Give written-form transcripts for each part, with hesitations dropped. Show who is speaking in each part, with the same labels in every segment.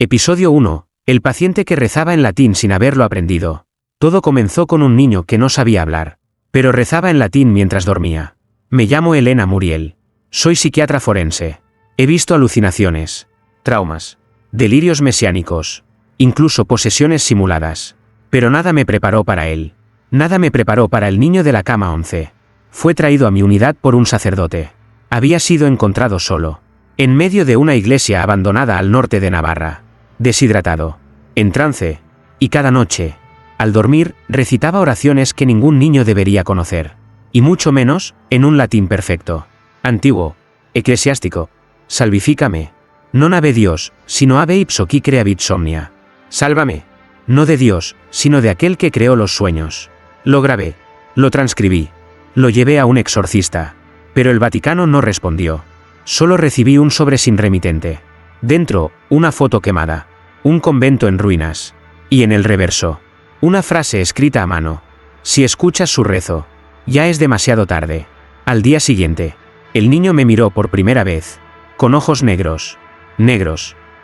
Speaker 1: Episodio 1. El paciente que rezaba en latín sin haberlo aprendido. Todo comenzó con un niño que no sabía hablar, pero rezaba en latín mientras dormía. Me llamo Elena Muriel. Soy psiquiatra forense. He visto alucinaciones, traumas, delirios mesiánicos, incluso posesiones simuladas. Pero nada me preparó para él. Nada me preparó para el niño de la cama 11. Fue traído a mi unidad por un sacerdote. Había sido encontrado solo, en medio de una iglesia abandonada al norte de Navarra, deshidratado, en trance, y cada noche, al dormir, recitaba oraciones que ningún niño debería conocer, y mucho menos, en un latín perfecto, antiguo, eclesiástico. Salvificame, non ave Dios, sino ave ipso qui creavit somnia. Sálvame, no de Dios, sino de aquel que creó los sueños. Lo grabé, lo transcribí, lo llevé a un exorcista, pero el Vaticano no respondió. Solo recibí un sobre sin remitente. Dentro, una foto quemada, un convento en ruinas, y en el reverso, una frase escrita a mano. Si escuchas su rezo, ya es demasiado tarde. Al día siguiente, el niño me miró por primera vez, con ojos negros,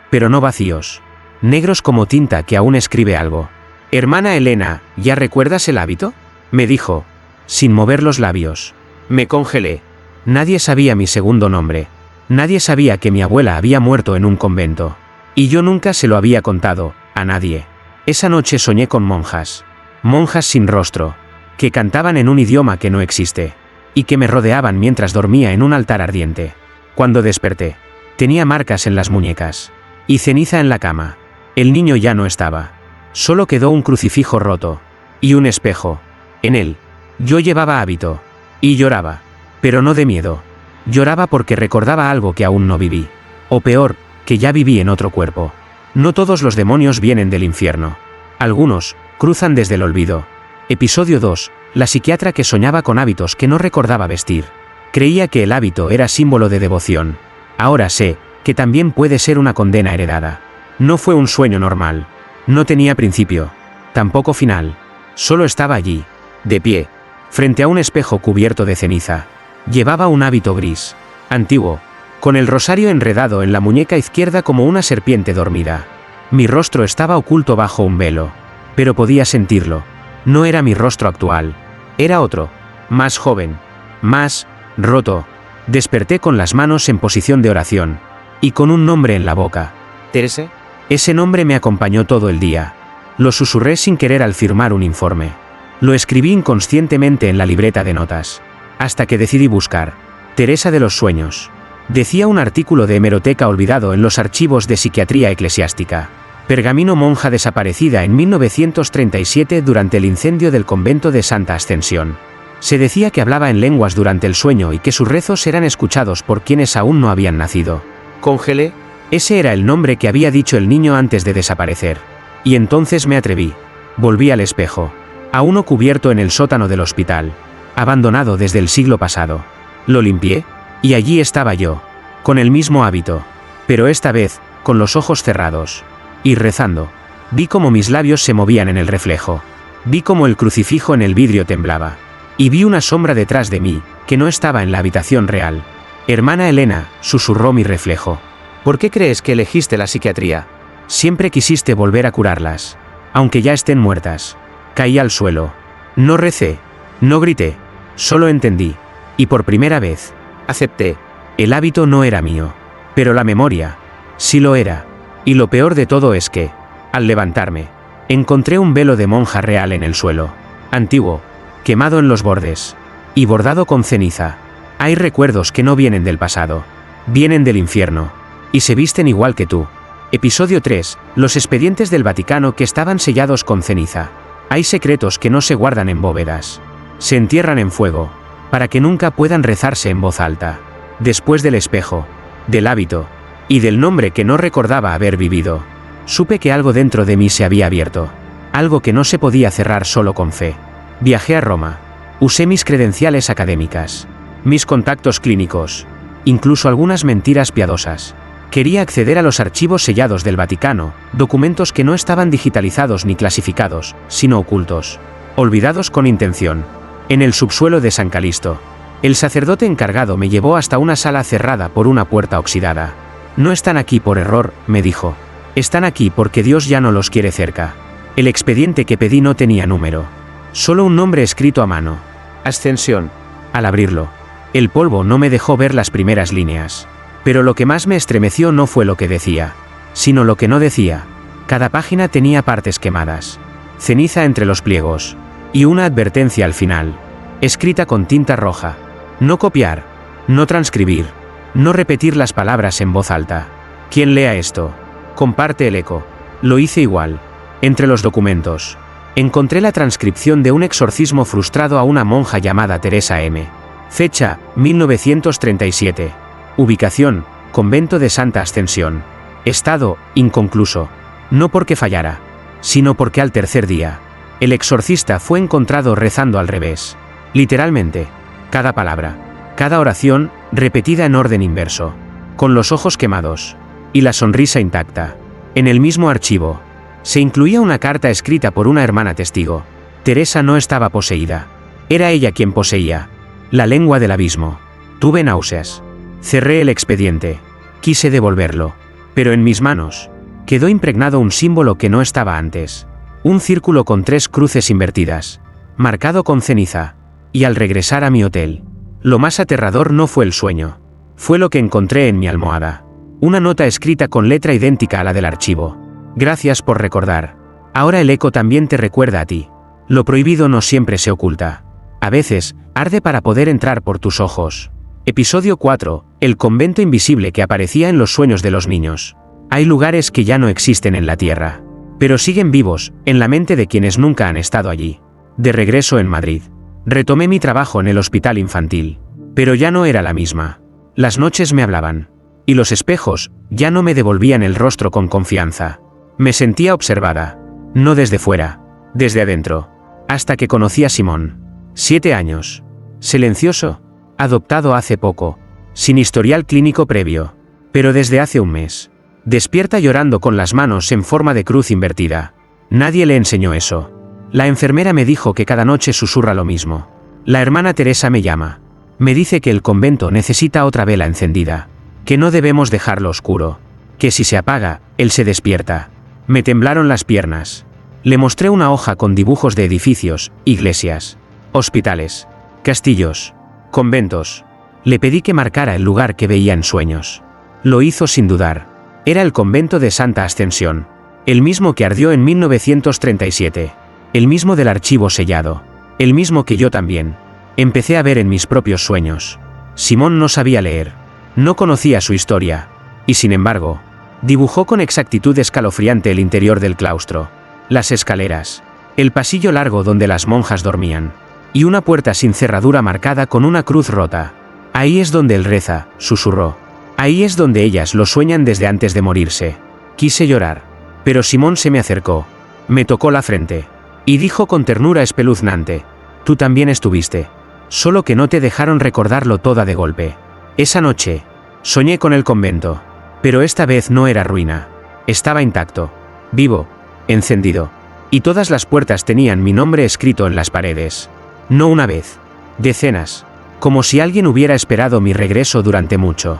Speaker 1: pero no vacíos, negros como tinta que aún escribe algo. Hermana Elena, ¿ya recuerdas el hábito?, me dijo, sin mover los labios. Me congelé. Nadie sabía mi segundo nombre. Nadie sabía que mi abuela había muerto en un convento. Y yo nunca se lo había contado a nadie. Esa noche soñé con monjas. Monjas sin rostro, que cantaban en un idioma que no existe, y que me rodeaban mientras dormía en un altar ardiente. Cuando desperté, tenía marcas en las muñecas, y ceniza en la cama. El niño ya no estaba. Solo quedó un crucifijo roto, y un espejo. En él, yo llevaba hábito, y lloraba. Pero no de miedo. Lloraba porque recordaba algo que aún no viví. O peor, que ya viví en otro cuerpo. No todos los demonios vienen del infierno. Algunos cruzan desde el olvido. Episodio 2. La psiquiatra que soñaba con hábitos que no recordaba vestir. Creía que el hábito era símbolo de devoción. Ahora sé que también puede ser una condena heredada. No fue un sueño normal. No tenía principio. Tampoco final. Solo estaba allí, de pie, frente a un espejo cubierto de ceniza. Llevaba un hábito gris, antiguo, con el rosario enredado en la muñeca izquierda como una serpiente dormida. Mi rostro estaba oculto bajo un velo, pero podía sentirlo. No era mi rostro actual. Era otro, más joven, más roto. Desperté con las manos en posición de oración, y con un nombre en la boca. ¿Teresa? Ese nombre me acompañó todo el día. Lo susurré sin querer al firmar un informe. Lo escribí inconscientemente en la libreta de notas, hasta que decidí buscar. Teresa de los Sueños. Decía un artículo de hemeroteca olvidado en los archivos de psiquiatría eclesiástica. Pergamino monja desaparecida en 1937 durante el incendio del convento de Santa Ascensión. Se decía que hablaba en lenguas durante el sueño y que sus rezos eran escuchados por quienes aún no habían nacido. Congelé. Ese era el nombre que había dicho el niño antes de desaparecer. Y entonces me atreví. Volví al espejo. A uno cubierto en el sótano del hospital, abandonado desde el siglo pasado. Lo limpié, y allí estaba yo, con el mismo hábito, pero esta vez, con los ojos cerrados, y rezando. Vi cómo mis labios se movían en el reflejo. Vi cómo el crucifijo en el vidrio temblaba. Y vi una sombra detrás de mí, que no estaba en la habitación real. Hermana Elena, susurró mi reflejo. ¿Por qué crees que elegiste la psiquiatría? Siempre quisiste volver a curarlas, aunque ya estén muertas. Caí al suelo. No recé, no grité, solo entendí. Y por primera vez, acepté. El hábito no era mío, pero la memoria, sí lo era. Y lo peor de todo es que, al levantarme, encontré un velo de monja real en el suelo. Antiguo, quemado en los bordes, y bordado con ceniza. Hay recuerdos que no vienen del pasado, vienen del infierno, y se visten igual que tú. Episodio 3. Los expedientes del Vaticano que estaban sellados con ceniza. Hay secretos que no se guardan en bóvedas. Se entierran en fuego, para que nunca puedan rezarse en voz alta. Después del espejo, del hábito, y del nombre que no recordaba haber vivido, supe que algo dentro de mí se había abierto. Algo que no se podía cerrar solo con fe. Viajé a Roma. Usé mis credenciales académicas, mis contactos clínicos, incluso algunas mentiras piadosas. Quería acceder a los archivos sellados del Vaticano, documentos que no estaban digitalizados ni clasificados, sino ocultos, olvidados con intención. En el subsuelo de San Calisto, el sacerdote encargado me llevó hasta una sala cerrada por una puerta oxidada. No están aquí por error, me dijo. Están aquí porque Dios ya no los quiere cerca. El expediente que pedí no tenía número. Solo un nombre escrito a mano. Ascensión. Al abrirlo, el polvo no me dejó ver las primeras líneas. Pero lo que más me estremeció no fue lo que decía, sino lo que no decía. Cada página tenía partes quemadas, ceniza entre los pliegos, y una advertencia al final, escrita con tinta roja. No copiar, no transcribir, no repetir las palabras en voz alta. Quien lea esto, comparte el eco. Lo hice igual. Entre los documentos, encontré la transcripción de un exorcismo frustrado a una monja llamada Teresa M. Fecha, 1937. Ubicación, Convento de Santa Ascensión. Estado, inconcluso. No porque fallara, sino porque al tercer día, el exorcista fue encontrado rezando al revés. Literalmente, cada palabra, cada oración, repetida en orden inverso, con los ojos quemados, y la sonrisa intacta. En el mismo archivo, se incluía una carta escrita por una hermana testigo. Teresa no estaba poseída. Era ella quien poseía. La lengua del abismo. Tuve náuseas. Cerré el expediente. Quise devolverlo. Pero en mis manos, quedó impregnado un símbolo que no estaba antes. Un círculo con 3 cruces invertidas, marcado con ceniza. Y al regresar a mi hotel, lo más aterrador no fue el sueño. Fue lo que encontré en mi almohada. Una nota escrita con letra idéntica a la del archivo. Gracias por recordar. Ahora el eco también te recuerda a ti. Lo prohibido no siempre se oculta. A veces, arde para poder entrar por tus ojos. Episodio 4. El convento invisible que aparecía en los sueños de los niños. Hay lugares que ya no existen en la tierra, pero siguen vivos, en la mente de quienes nunca han estado allí. De regreso en Madrid, retomé mi trabajo en el hospital infantil. Pero ya no era la misma. Las noches me hablaban. Y los espejos, ya no me devolvían el rostro con confianza. Me sentía observada. No desde fuera, desde adentro. Hasta que conocí a Simón. 7 años. Silencioso. Adoptado hace poco. Sin historial clínico previo. Pero desde hace un mes. Despierta llorando con las manos en forma de cruz invertida. Nadie le enseñó eso. La enfermera me dijo que cada noche susurra lo mismo. La hermana Teresa me llama. Me dice que el convento necesita otra vela encendida. Que no debemos dejarlo oscuro. Que si se apaga, él se despierta. Me temblaron las piernas. Le mostré una hoja con dibujos de edificios, iglesias, hospitales, castillos, conventos. Le pedí que marcara el lugar que veía en sueños. Lo hizo sin dudar. Era el convento de Santa Ascensión. El mismo que ardió en 1937. El mismo del archivo sellado. El mismo que yo también empecé a ver en mis propios sueños. Simón no sabía leer. No conocía su historia. Y sin embargo, dibujó con exactitud escalofriante el interior del claustro, las escaleras, el pasillo largo donde las monjas dormían, y una puerta sin cerradura marcada con una cruz rota. Ahí es donde él reza, susurró. Ahí es donde ellas lo sueñan desde antes de morirse. Quise llorar, pero Simón se me acercó, me tocó la frente, y dijo con ternura espeluznante: tú también estuviste, solo que no te dejaron recordarlo toda de golpe. Esa noche, soñé con el convento. Pero esta vez no era ruina. Estaba intacto, vivo, encendido. Y todas las puertas tenían mi nombre escrito en las paredes. No una vez, decenas. Como si alguien hubiera esperado mi regreso durante mucho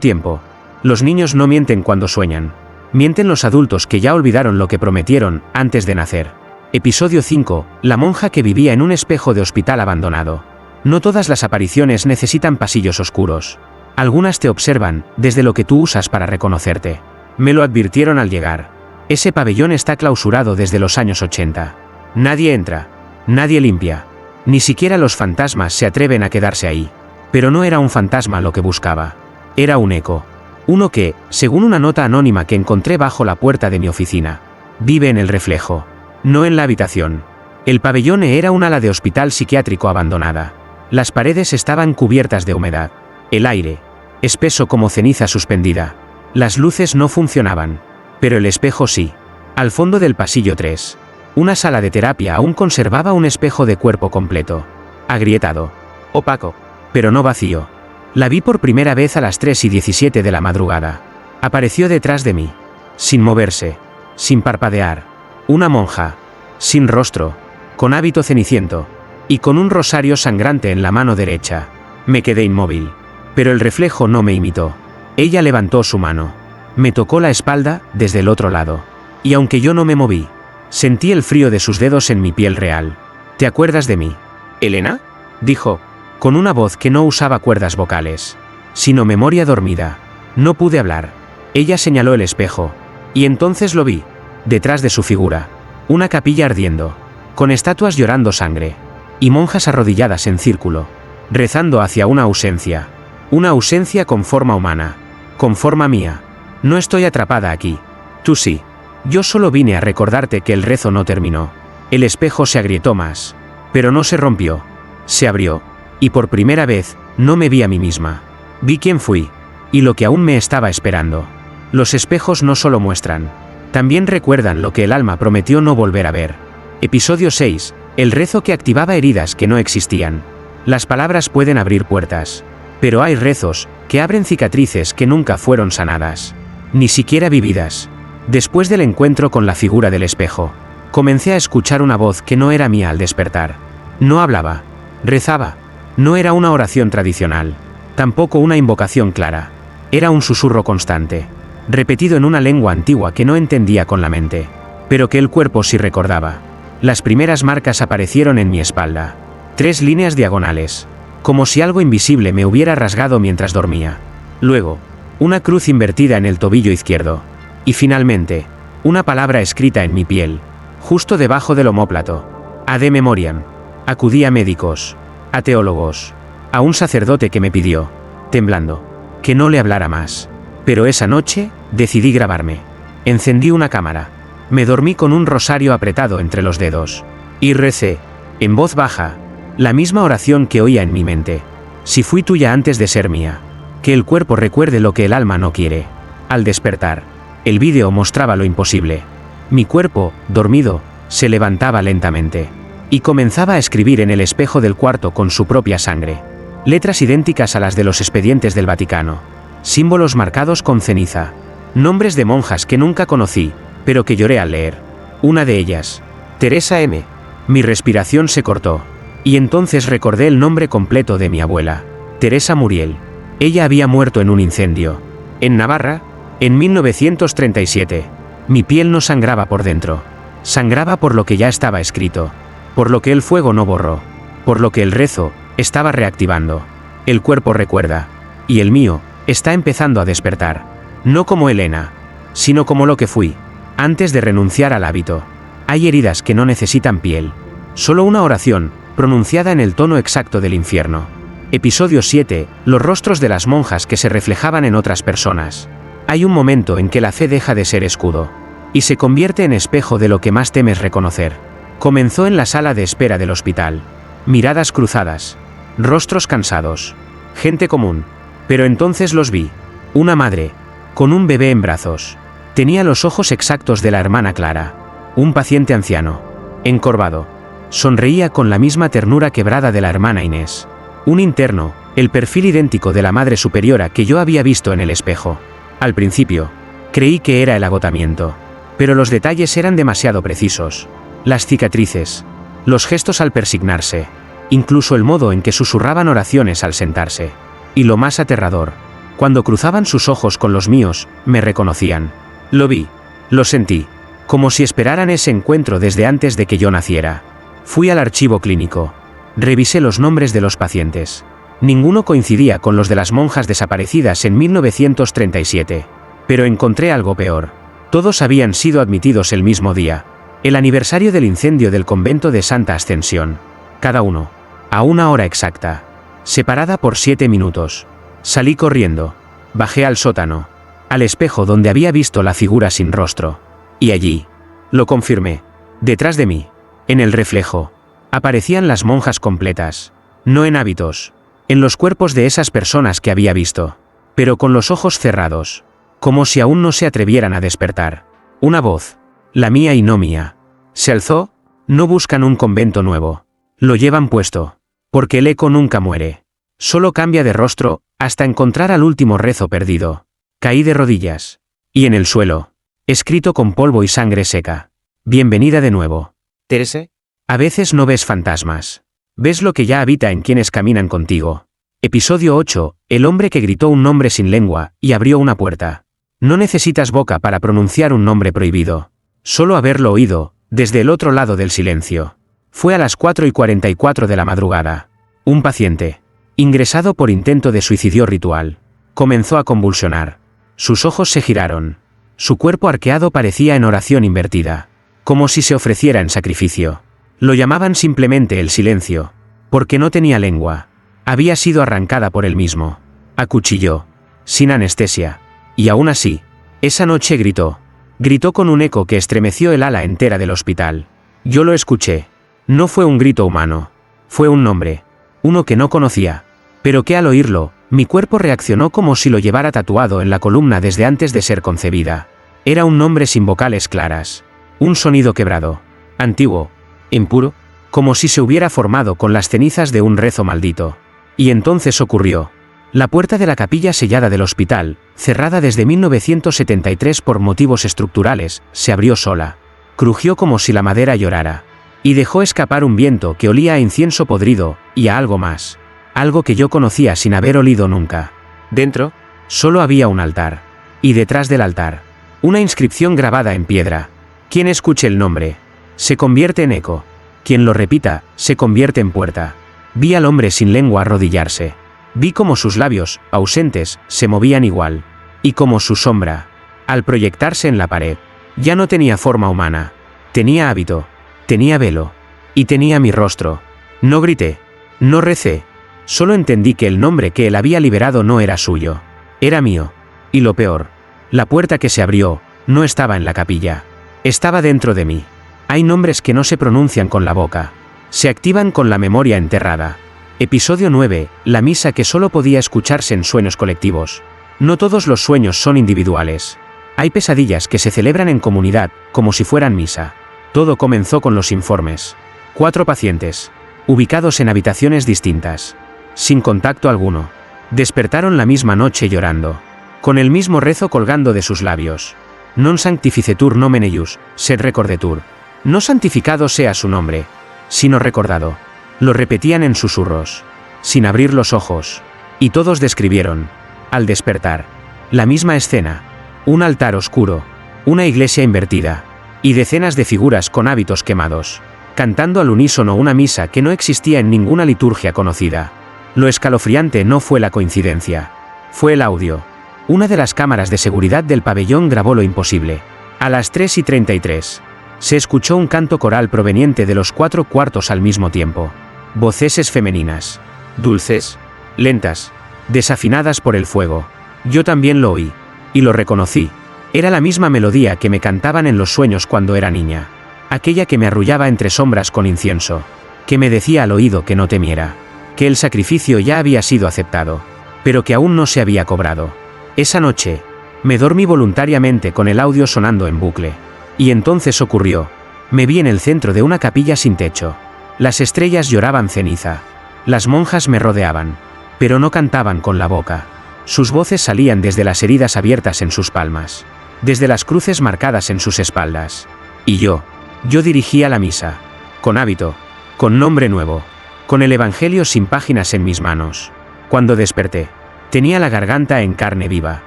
Speaker 1: tiempo. Los niños no mienten cuando sueñan. Mienten los adultos que ya olvidaron lo que prometieron antes de nacer. Episodio 5. La monja que vivía en un espejo de hospital abandonado. No todas las apariciones necesitan pasillos oscuros. Algunas te observan, desde lo que tú usas para reconocerte. Me lo advirtieron al llegar. Ese pabellón está clausurado desde los años 80. Nadie entra. Nadie limpia. Ni siquiera los fantasmas se atreven a quedarse ahí. Pero no era un fantasma lo que buscaba. Era un eco. Uno que, según una nota anónima que encontré bajo la puerta de mi oficina, vive en el reflejo. No en la habitación. El pabellón era un ala de hospital psiquiátrico abandonada. Las paredes estaban cubiertas de humedad. El aire, espeso como ceniza suspendida. Las luces no funcionaban, pero el espejo sí. Al fondo del pasillo 3, una sala de terapia aún conservaba un espejo de cuerpo completo. Agrietado, opaco, pero no vacío. La vi por primera vez a las 3:17 de la madrugada. Apareció detrás de mí, sin moverse, sin parpadear. Una monja, sin rostro, con hábito ceniciento, y con un rosario sangrante en la mano derecha. Me quedé inmóvil. Pero el reflejo no me imitó. Ella levantó su mano. Me tocó la espalda, desde el otro lado. Y aunque yo no me moví, sentí el frío de sus dedos en mi piel real. ¿Te acuerdas de mí, Elena?, dijo, con una voz que no usaba cuerdas vocales, sino memoria dormida. No pude hablar. Ella señaló el espejo. Y entonces lo vi. Detrás de su figura. Una capilla ardiendo. Con estatuas llorando sangre. Y monjas arrodilladas en círculo. Rezando hacia una ausencia. Una ausencia con forma humana. Con forma mía. No estoy atrapada aquí. Tú sí. Yo solo vine a recordarte que el rezo no terminó. El espejo se agrietó más. Pero no se rompió. Se abrió. Y por primera vez, no me vi a mí misma. Vi quién fui. Y lo que aún me estaba esperando. Los espejos no solo muestran. También recuerdan lo que el alma prometió no volver a ver. Episodio 6. El rezo que activaba heridas que no existían. Las palabras pueden abrir puertas. Pero hay rezos que abren cicatrices que nunca fueron sanadas. Ni siquiera vividas. Después del encuentro con la figura del espejo, comencé a escuchar una voz que no era mía al despertar. No hablaba. Rezaba. No era una oración tradicional. Tampoco una invocación clara. Era un susurro constante, repetido en una lengua antigua que no entendía con la mente, pero que el cuerpo sí recordaba. Las primeras marcas aparecieron en mi espalda. 3 líneas diagonales, como si algo invisible me hubiera rasgado mientras dormía. Luego, una cruz invertida en el tobillo izquierdo. Y finalmente, una palabra escrita en mi piel, justo debajo del omóplato. Ad memoriam. Acudí a médicos, a teólogos, a un sacerdote que me pidió, temblando, que no le hablara más. Pero esa noche, decidí grabarme. Encendí una cámara. Me dormí con un rosario apretado entre los dedos. Y recé, en voz baja, la misma oración que oía en mi mente. Si fui tuya antes de ser mía. Que el cuerpo recuerde lo que el alma no quiere. Al despertar, el vídeo mostraba lo imposible. Mi cuerpo, dormido, se levantaba lentamente. Y comenzaba a escribir en el espejo del cuarto con su propia sangre. Letras idénticas a las de los expedientes del Vaticano. Símbolos marcados con ceniza. Nombres de monjas que nunca conocí, pero que lloré al leer. Una de ellas, Teresa M. Mi respiración se cortó. Y entonces recordé el nombre completo de mi abuela, Teresa Muriel. Ella había muerto en un incendio. En Navarra, en 1937. Mi piel no sangraba por dentro. Sangraba por lo que ya estaba escrito. Por lo que el fuego no borró. Por lo que el rezo estaba reactivando. El cuerpo recuerda. Y el mío está empezando a despertar. No como Elena, sino como lo que fui, antes de renunciar al hábito. Hay heridas que no necesitan piel. Solo una oración, pronunciada en el tono exacto del infierno. Episodio 7. Los rostros de las monjas que se reflejaban en otras personas. Hay un momento en que la fe deja de ser escudo. Y se convierte en espejo de lo que más temes reconocer. Comenzó en la sala de espera del hospital. Miradas cruzadas. Rostros cansados. Gente común. Pero entonces los vi. Una madre, con un bebé en brazos. Tenía los ojos exactos de la hermana Clara. Un paciente anciano, encorvado. Sonreía con la misma ternura quebrada de la hermana Inés. Un interno, el perfil idéntico de la madre superiora que yo había visto en el espejo. Al principio, creí que era el agotamiento. Pero los detalles eran demasiado precisos. Las cicatrices, los gestos al persignarse, incluso el modo en que susurraban oraciones al sentarse. Y lo más aterrador, cuando cruzaban sus ojos con los míos, me reconocían. Lo vi, lo sentí, como si esperaran ese encuentro desde antes de que yo naciera. Fui al archivo clínico. Revisé los nombres de los pacientes. Ninguno coincidía con los de las monjas desaparecidas en 1937. Pero encontré algo peor. Todos habían sido admitidos el mismo día. El aniversario del incendio del convento de Santa Ascensión. Cada uno, a una hora exacta. Separada por 7 minutos. Salí corriendo. Bajé al sótano. Al espejo donde había visto la figura sin rostro. Y allí, lo confirmé. Detrás de mí, en el reflejo, aparecían las monjas completas. No en hábitos. En los cuerpos de esas personas que había visto. Pero con los ojos cerrados. Como si aún no se atrevieran a despertar. Una voz. La mía y no mía. Se alzó. No buscan un convento nuevo. Lo llevan puesto. Porque el eco nunca muere. Solo cambia de rostro, hasta encontrar al último rezo perdido. Caí de rodillas. Y en el suelo, escrito con polvo y sangre seca. Bienvenida de nuevo. Teresa. A veces no ves fantasmas. Ves lo que ya habita en quienes caminan contigo. Episodio 8. El hombre que gritó un nombre sin lengua, y abrió una puerta. No necesitas boca para pronunciar un nombre prohibido. Solo haberlo oído, desde el otro lado del silencio. Fue a las 4:44 de la madrugada. Un paciente, ingresado por intento de suicidio ritual, comenzó a convulsionar. Sus ojos se giraron. Su cuerpo arqueado parecía en oración invertida, como si se ofreciera en sacrificio. Lo llamaban simplemente el silencio, porque no tenía lengua. Había sido arrancada por él mismo. Acuchilló, sin anestesia. Y aún así, esa noche gritó. Gritó con un eco que estremeció el ala entera del hospital. Yo lo escuché. No fue un grito humano. Fue un nombre. Uno que no conocía. Pero que al oírlo, mi cuerpo reaccionó como si lo llevara tatuado en la columna desde antes de ser concebida. Era un nombre sin vocales claras. Un sonido quebrado. Antiguo. Impuro. Como si se hubiera formado con las cenizas de un rezo maldito. Y entonces ocurrió. La puerta de la capilla sellada del hospital, cerrada desde 1973 por motivos estructurales, se abrió sola. Crujió como si la madera llorara. Y dejó escapar un viento que olía a incienso podrido, y a algo más. Algo que yo conocía sin haber olido nunca. Dentro, solo había un altar. Y detrás del altar, una inscripción grabada en piedra. Quien escuche el nombre, se convierte en eco. Quien lo repita, se convierte en puerta. Vi al hombre sin lengua arrodillarse. Vi cómo sus labios, ausentes, se movían igual. Y cómo su sombra, al proyectarse en la pared, ya no tenía forma humana. Tenía hábito. Tenía velo. Y tenía mi rostro. No grité. No recé. Solo entendí que el nombre que él había liberado no era suyo. Era mío. Y lo peor, la puerta que se abrió, no estaba en la capilla. Estaba dentro de mí. Hay nombres que no se pronuncian con la boca. Se activan con la memoria enterrada. Episodio 9. La misa que solo podía escucharse en sueños colectivos. No todos los sueños son individuales. Hay pesadillas que se celebran en comunidad, como si fueran misa. Todo comenzó con los informes. 4 pacientes, ubicados en habitaciones distintas, sin contacto alguno, despertaron la misma noche llorando, con el mismo rezo colgando de sus labios. Non sanctificetur nomen eius, sed recordetur. No santificado sea su nombre, sino recordado. Lo repetían en susurros, sin abrir los ojos, y todos describieron, al despertar, la misma escena: un altar oscuro, una iglesia invertida, y decenas de figuras con hábitos quemados, cantando al unísono una misa que no existía en ninguna liturgia conocida. Lo escalofriante no fue la coincidencia, fue el audio. Una de las cámaras de seguridad del pabellón grabó lo imposible. A las 3:33, se escuchó un canto coral proveniente de los 4 cuartos al mismo tiempo. Voces femeninas, dulces, lentas, desafinadas por el fuego. Yo también lo oí, y lo reconocí. Era la misma melodía que me cantaban en los sueños cuando era niña. Aquella que me arrullaba entre sombras con incienso. Que me decía al oído que no temiera. Que el sacrificio ya había sido aceptado. Pero que aún no se había cobrado. Esa noche, me dormí voluntariamente con el audio sonando en bucle. Y entonces ocurrió. Me vi en el centro de una capilla sin techo. Las estrellas lloraban ceniza. Las monjas me rodeaban. Pero no cantaban con la boca. Sus voces salían desde las heridas abiertas en sus palmas. Desde las cruces marcadas en sus espaldas. Y yo dirigía la misa. Con hábito. Con nombre nuevo. Con el evangelio sin páginas en mis manos. Cuando desperté, tenía la garganta en carne viva.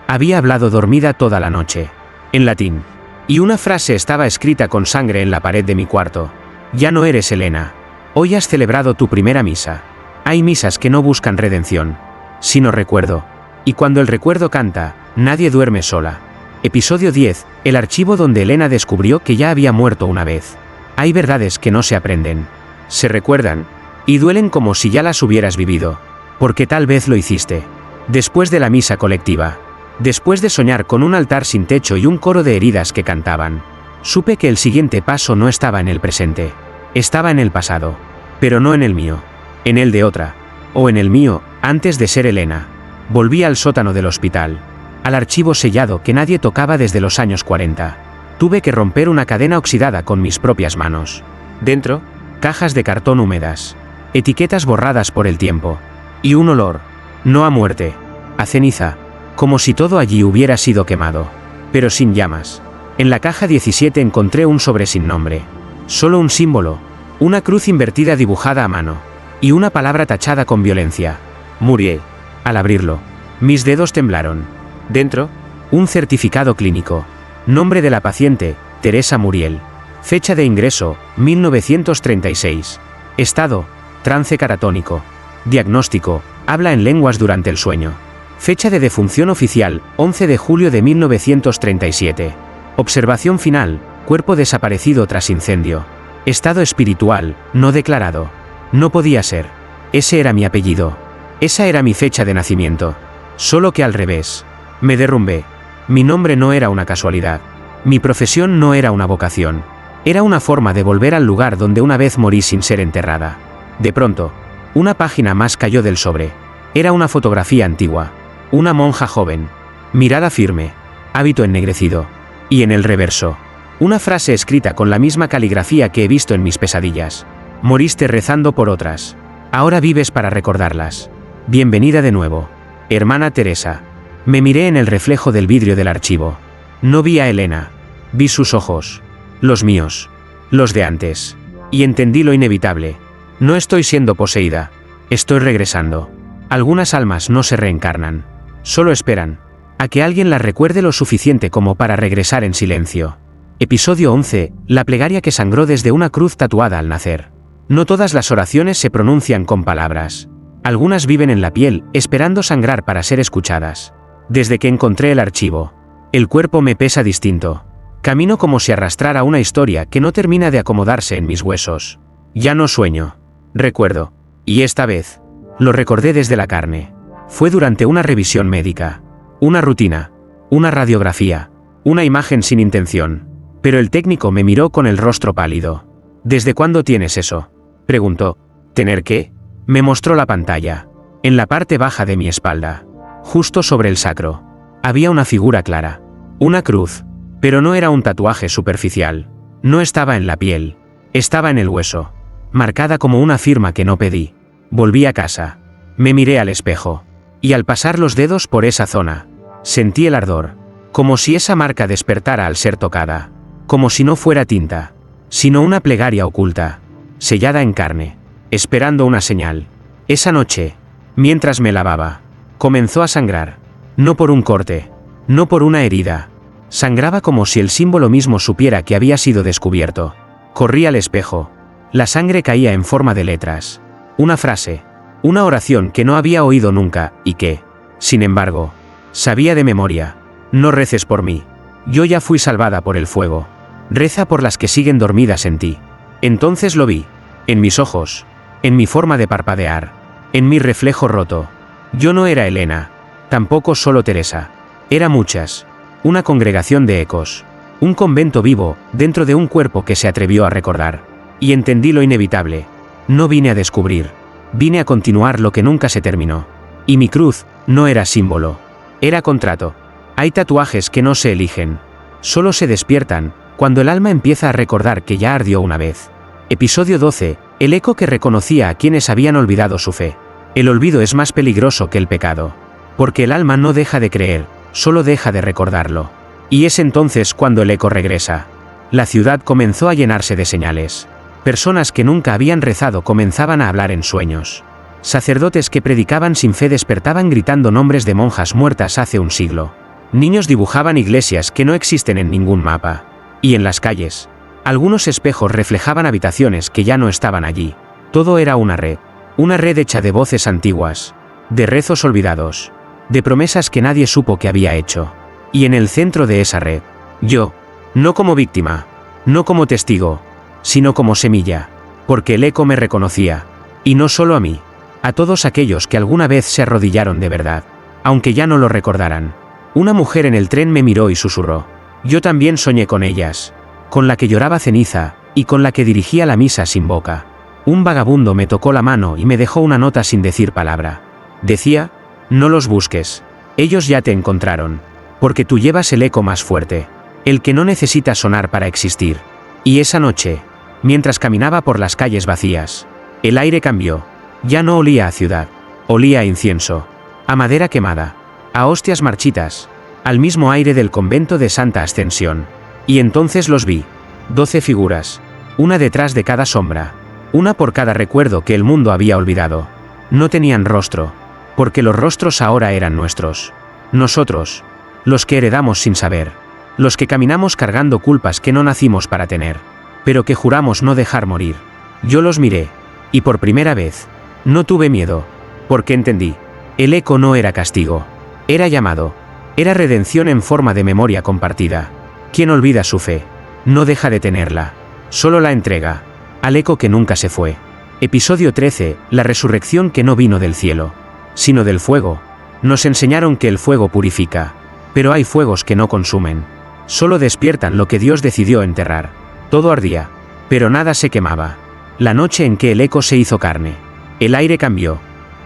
Speaker 1: Había hablado dormida toda la noche. En latín. Y una frase estaba escrita con sangre en la pared de mi cuarto. Ya no eres Elena. Hoy has celebrado tu primera misa. Hay misas que no buscan redención, sino recuerdo. Y cuando el recuerdo canta, nadie duerme sola. Episodio 10. El archivo donde Elena descubrió que ya había muerto una vez. Hay verdades que no se aprenden. Se recuerdan. Y duelen como si ya las hubieras vivido. Porque tal vez lo hiciste. Después de la misa colectiva. Después de soñar con un altar sin techo y un coro de heridas que cantaban. Supe que el siguiente paso no estaba en el presente. Estaba en el pasado. Pero no en el mío. En el de otra. O en el mío, antes de ser Elena. Volví al sótano del hospital. Al archivo sellado que nadie tocaba desde los años 40. Tuve que romper una cadena oxidada con mis propias manos. Dentro, cajas de cartón húmedas. Etiquetas borradas por el tiempo. Y un olor. No a muerte. A ceniza. Como si todo allí hubiera sido quemado. Pero sin llamas. En la caja 17 encontré un sobre sin nombre. Solo un símbolo. Una cruz invertida dibujada a mano. Y una palabra tachada con violencia. Muriel. Al abrirlo, mis dedos temblaron. Dentro, Un certificado clínico. Nombre de la paciente, Teresa Muriel. Fecha de ingreso, 1936. Estado, trance catatónico. Diagnóstico, habla en lenguas durante el sueño. Fecha de defunción oficial, 11 de julio de 1937. Observación final, cuerpo desaparecido tras incendio. Estado espiritual, no declarado. No podía ser. Ese era mi apellido. Esa era mi fecha de nacimiento. Solo que al revés. Me derrumbé. Mi nombre no era una casualidad. Mi profesión no era una vocación. Era una forma de volver al lugar donde una vez morí sin ser enterrada. De pronto, una página más cayó del sobre. Era una fotografía antigua. Una monja joven. Mirada firme. Hábito ennegrecido. Y en el reverso, una frase escrita con la misma caligrafía que he visto en mis pesadillas. Moriste rezando por otras. Ahora vives para recordarlas. Bienvenida de nuevo. Hermana Teresa. Me miré en el reflejo del vidrio del archivo. No vi a Elena. Vi sus ojos. Los míos. Los de antes. Y entendí lo inevitable. No estoy siendo poseída. Estoy regresando. Algunas almas no se reencarnan. Solo esperan a que alguien las recuerde lo suficiente como para regresar en silencio. Episodio 11. La plegaria que sangró desde una cruz tatuada al nacer. No todas las oraciones se pronuncian con palabras. Algunas viven en la piel, esperando sangrar para ser escuchadas. Desde que encontré el archivo, el cuerpo me pesa distinto. Camino como si arrastrara una historia que no termina de acomodarse en mis huesos. Ya no sueño. Recuerdo. Y esta vez, lo recordé desde la carne. Fue durante una revisión médica. Una rutina. Una radiografía. Una imagen sin intención. Pero el técnico me miró con el rostro pálido. ¿Desde cuándo tienes eso?, preguntó. ¿Tener qué? Me mostró la pantalla. En la parte baja de mi espalda. Justo sobre el sacro. Había una figura clara. Una cruz. Pero no era un tatuaje superficial. No estaba en la piel. Estaba en el hueso. Marcada como una firma que no pedí. Volví a casa. Me miré al espejo. Y al pasar los dedos por esa zona, sentí el ardor. Como si esa marca despertara al ser tocada. Como si no fuera tinta, sino una plegaria oculta. Sellada en carne. Esperando una señal. Esa noche, mientras me lavaba, comenzó a sangrar. No por un corte. No por una herida. Sangraba como si el símbolo mismo supiera que había sido descubierto. Corrí al espejo. La sangre caía en forma de letras. Una frase. Una oración que no había oído nunca, y que, sin embargo, sabía de memoria. No reces por mí. Yo ya fui salvada por el fuego. Reza por las que siguen dormidas en ti. Entonces lo vi. En mis ojos. En mi forma de parpadear. En mi reflejo roto. Yo no era Elena. Tampoco solo Teresa. Era muchas. Una congregación de ecos. Un convento vivo, dentro de un cuerpo que se atrevió a recordar. Y entendí lo inevitable. No vine a descubrir. Vine a continuar lo que nunca se terminó. Y mi cruz no era símbolo. Era contrato. Hay tatuajes que no se eligen. Solo se despiertan, cuando el alma empieza a recordar que ya ardió una vez. Episodio 12. El eco que reconocía a quienes habían olvidado su fe. El olvido es más peligroso que el pecado. Porque el alma no deja de creer, solo deja de recordarlo. Y es entonces cuando el eco regresa. La ciudad comenzó a llenarse de señales. Personas que nunca habían rezado comenzaban a hablar en sueños. Sacerdotes que predicaban sin fe despertaban gritando nombres de monjas muertas hace un siglo. Niños dibujaban iglesias que no existen en ningún mapa. Y en las calles, algunos espejos reflejaban habitaciones que ya no estaban allí. Todo era una red hecha de voces antiguas, de rezos olvidados, de promesas que nadie supo que había hecho. Y en el centro de esa red, yo, no como víctima, no como testigo, sino como semilla, porque el eco me reconocía, y no solo a mí, a todos aquellos que alguna vez se arrodillaron de verdad, aunque ya no lo recordaran. Una mujer en el tren me miró y susurró. Yo también soñé con ellas, con la que lloraba ceniza, y con la que dirigía la misa sin boca. Un vagabundo me tocó la mano y me dejó una nota sin decir palabra. Decía, no los busques, ellos ya te encontraron, porque tú llevas el eco más fuerte, el que no necesita sonar para existir. Y esa noche, mientras caminaba por las calles vacías, el aire cambió. Ya no olía a ciudad, olía a incienso, a madera quemada, a hostias marchitas, al mismo aire del convento de Santa Ascensión. Y entonces los vi. 12 figuras, una detrás de cada sombra, una por cada recuerdo que el mundo había olvidado. No tenían rostro, porque los rostros ahora eran nuestros. Nosotros, los que heredamos sin saber, los que caminamos cargando culpas que no nacimos para tener, pero que juramos no dejar morir. Yo los miré, y por primera vez, no tuve miedo, porque entendí, el eco no era castigo, era llamado, era redención en forma de memoria compartida. Quien olvida su fe, no deja de tenerla, solo la entrega, al eco que nunca se fue. Episodio 13, la resurrección que no vino del cielo, sino del fuego. Nos enseñaron que el fuego purifica, pero hay fuegos que no consumen, solo despiertan lo que Dios decidió enterrar. Todo ardía, pero nada se quemaba. La noche en que el eco se hizo carne, el aire cambió,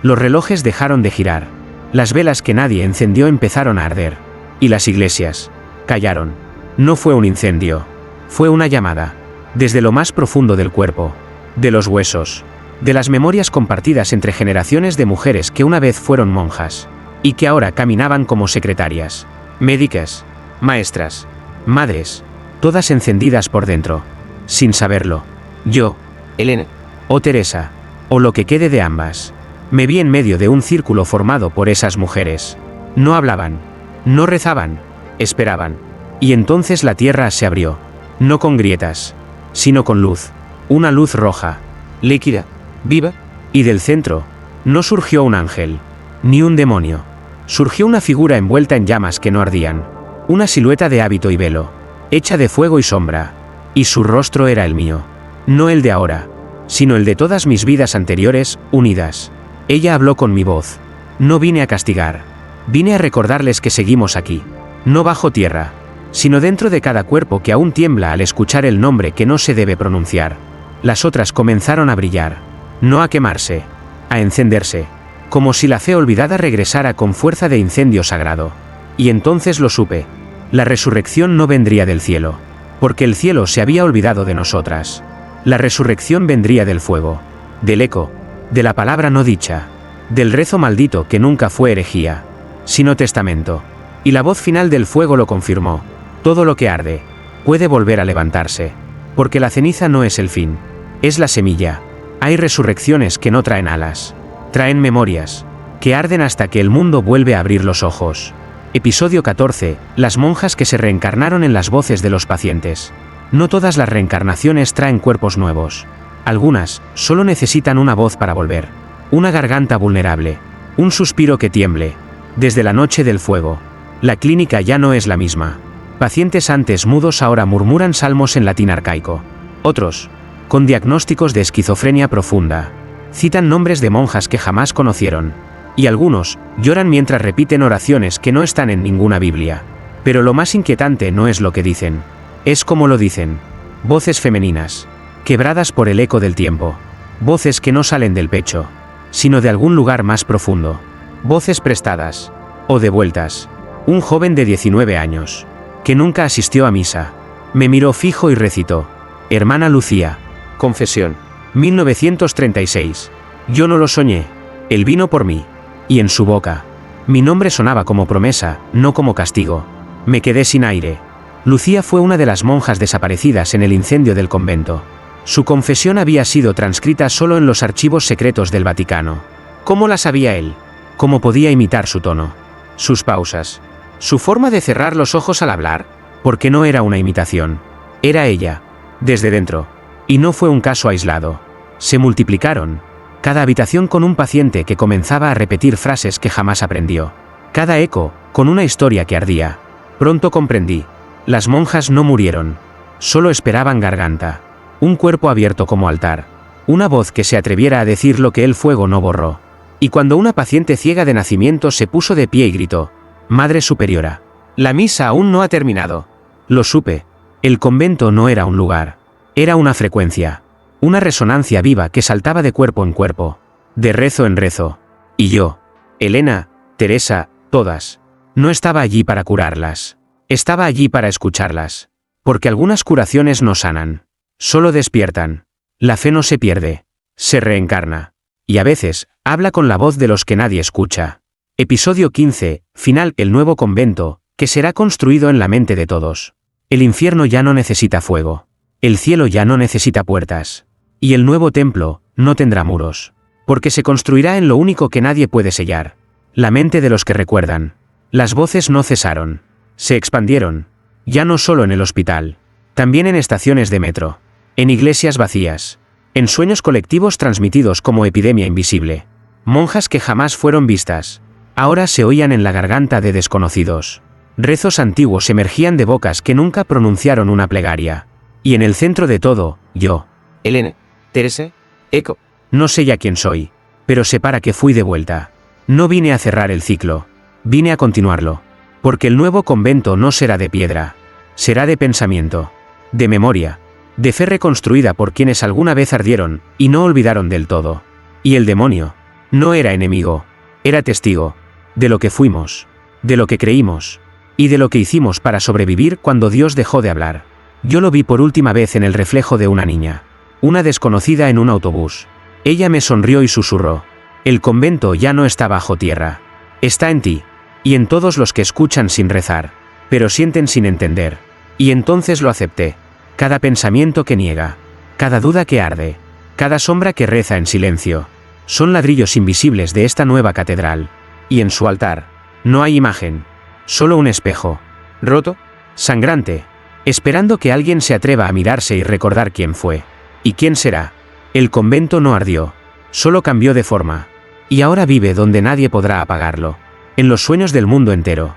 Speaker 1: los relojes dejaron de girar, las velas que nadie encendió empezaron a arder, y las iglesias callaron. No fue un incendio, fue una llamada, desde lo más profundo del cuerpo, de los huesos, de las memorias compartidas entre generaciones de mujeres que una vez fueron monjas, y que ahora caminaban como secretarias, médicas, maestras, madres, todas encendidas por dentro, sin saberlo. Yo, Elena, o Teresa, o lo que quede de ambas, me vi en medio de un círculo formado por esas mujeres. No hablaban, no rezaban, esperaban. Y entonces la tierra se abrió, no con grietas, sino con luz, una luz roja, líquida, viva, y del centro, no surgió un ángel, ni un demonio, surgió una figura envuelta en llamas que no ardían, una silueta de hábito y velo, hecha de fuego y sombra, y su rostro era el mío, no el de ahora, sino el de todas mis vidas anteriores, unidas. Ella habló con mi voz, no vine a castigar, vine a recordarles que seguimos aquí, no bajo tierra, sino dentro de cada cuerpo que aún tiembla al escuchar el nombre que no se debe pronunciar. Las otras comenzaron a brillar, no a quemarse, a encenderse, como si la fe olvidada regresara con fuerza de incendio sagrado. Y entonces lo supe, la resurrección no vendría del cielo, porque el cielo se había olvidado de nosotras. La resurrección vendría del fuego, del eco, de la palabra no dicha, del rezo maldito que nunca fue herejía, sino testamento. Y la voz final del fuego lo confirmó. Todo lo que arde puede volver a levantarse, porque la ceniza no es el fin, es la semilla. Hay resurrecciones que no traen alas, traen memorias, que arden hasta que el mundo vuelve a abrir los ojos. Episodio 14, las monjas que se reencarnaron en las voces de los pacientes. No todas las reencarnaciones traen cuerpos nuevos. Algunas solo necesitan una voz para volver, una garganta vulnerable, un suspiro que tiemble. Desde la noche del fuego, la clínica ya no es la misma. Pacientes antes mudos ahora murmuran salmos en latín arcaico. Otros, con diagnósticos de esquizofrenia profunda, citan nombres de monjas que jamás conocieron. Y algunos lloran mientras repiten oraciones que no están en ninguna Biblia. Pero lo más inquietante no es lo que dicen, es cómo lo dicen. Voces femeninas, quebradas por el eco del tiempo. Voces que no salen del pecho, sino de algún lugar más profundo. Voces prestadas, o devueltas. Un joven de 19 años, que nunca asistió a misa, me miró fijo y recitó: Hermana Lucía, confesión, 1936. Yo no lo soñé, él vino por mí. Y en su boca, mi nombre sonaba como promesa, no como castigo. Me quedé sin aire. Lucía fue una de las monjas desaparecidas en el incendio del convento. Su confesión había sido transcrita solo en los archivos secretos del Vaticano. ¿Cómo la sabía él? ¿Cómo podía imitar su tono? Sus pausas. Su forma de cerrar los ojos al hablar, porque no era una imitación. Era ella, desde dentro. Y no fue un caso aislado. Se multiplicaron. Cada habitación con un paciente que comenzaba a repetir frases que jamás aprendió. Cada eco, con una historia que ardía. Pronto comprendí. Las monjas no murieron. Solo esperaban garganta. Un cuerpo abierto como altar. Una voz que se atreviera a decir lo que el fuego no borró. Y cuando una paciente ciega de nacimiento se puso de pie y gritó: Madre Superiora, la misa aún no ha terminado. Lo supe. El convento no era un lugar. Era una frecuencia. Una resonancia viva que saltaba de cuerpo en cuerpo. De rezo en rezo. Y yo, Elena, Teresa, todas. No estaba allí para curarlas. Estaba allí para escucharlas. Porque algunas curaciones no sanan. Solo despiertan. La fe no se pierde. Se reencarna. Y a veces, habla con la voz de los que nadie escucha. Episodio 15, final, el nuevo convento, que será construido en la mente de todos. El infierno ya no necesita fuego. El cielo ya no necesita puertas. Y el nuevo templo no tendrá muros. Porque se construirá en lo único que nadie puede sellar. La mente de los que recuerdan. Las voces no cesaron. Se expandieron. Ya no solo en el hospital. También en estaciones de metro. En iglesias vacías. En sueños colectivos transmitidos como epidemia invisible. Monjas que jamás fueron vistas. Ahora se oían en la garganta de desconocidos. Rezos antiguos emergían de bocas que nunca pronunciaron una plegaria. Y en el centro de todo, yo.
Speaker 2: Elena, Teresa, Eco.
Speaker 1: No sé ya quién soy, pero sé para qué fui de vuelta. No vine a cerrar el ciclo. Vine a continuarlo. Porque el nuevo convento no será de piedra. Será de pensamiento. De memoria. De fe reconstruida por quienes alguna vez ardieron, y no olvidaron del todo. Y el demonio. No era enemigo. Era testigo. De lo que fuimos. De lo que creímos. Y de lo que hicimos para sobrevivir cuando Dios dejó de hablar. Yo lo vi por última vez en el reflejo de una niña. Una desconocida en un autobús. Ella me sonrió y susurró. El convento ya no está bajo tierra. Está en ti. Y en todos los que escuchan sin rezar. Pero sienten sin entender. Y entonces lo acepté. Cada pensamiento que niega. Cada duda que arde. Cada sombra que reza en silencio. Son ladrillos invisibles de esta nueva catedral. Y en su altar. No hay imagen. Solo un espejo.
Speaker 2: ¿Roto?
Speaker 1: Sangrante. Esperando que alguien se atreva a mirarse y recordar quién fue. ¿Y quién será? El convento no ardió. Solo cambió de forma. Y ahora vive donde nadie podrá apagarlo. En los sueños del mundo entero.